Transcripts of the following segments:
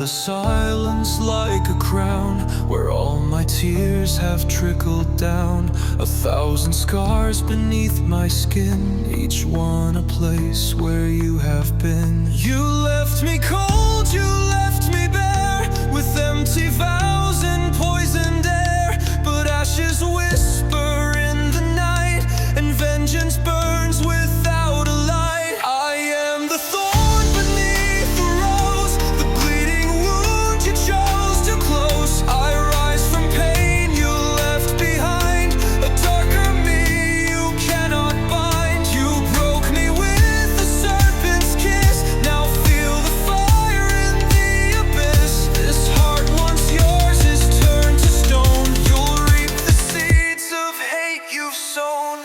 the silence like a crown, where all my tears have trickled down. 1,000 scars beneath my skin, each one a place where you have been. You left me cold, you left me bare, with empty vows and poisoned air. But ashes whisper in the night, and vengeance burns without a light. I am the thorn beneath the rose, the bleeding wound you chose to close. I rise from pain you left behind, a darker me you cannot bind. You broke me with the serpent's kiss, now feel the fire in the abyss. This heart once yours is turned to stone, you'll reap the seeds of hate you've sown.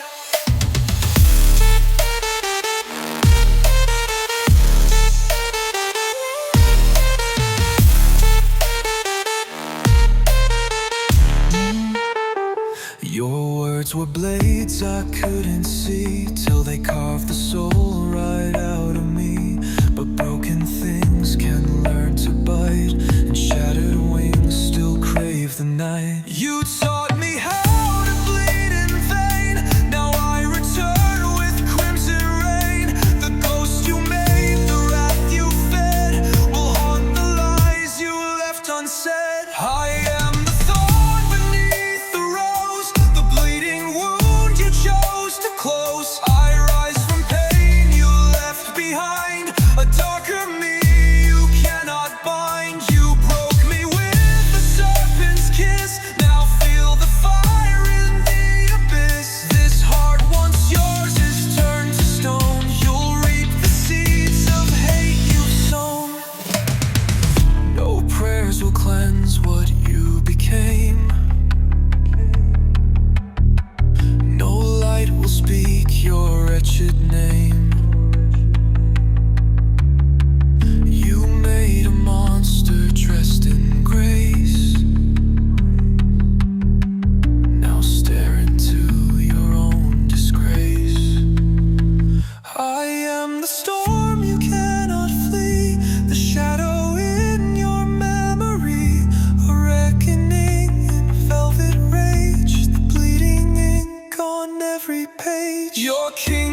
Your words were blades I couldn't see, till they carved the soul right out of me. But broken things can learn to bite, and shattered wings still crave the night. You taught me how to bleed in vain, now I return with crimson rain. The ghost you made, the wrath you fed, will haunt the lies you left unsaid. I am the thorn beneath the rose, the bleeding wound you chose to close. I rise from pain you left behind, a darker me you cannot bind. You broke me with the serpent's kiss, now feel the fire in the abyss. This heart once yours is turned to stone, you'll reap the seeds of hate you've sown. No prayers will cleanse what you became, no light will speak your wretched name. You made a monster dressed in grace, now stare into your own disgrace. I am the storm you cannot flee, the shadow in your memory, a reckoning in velvet rage, the bleeding ink on every page. Your king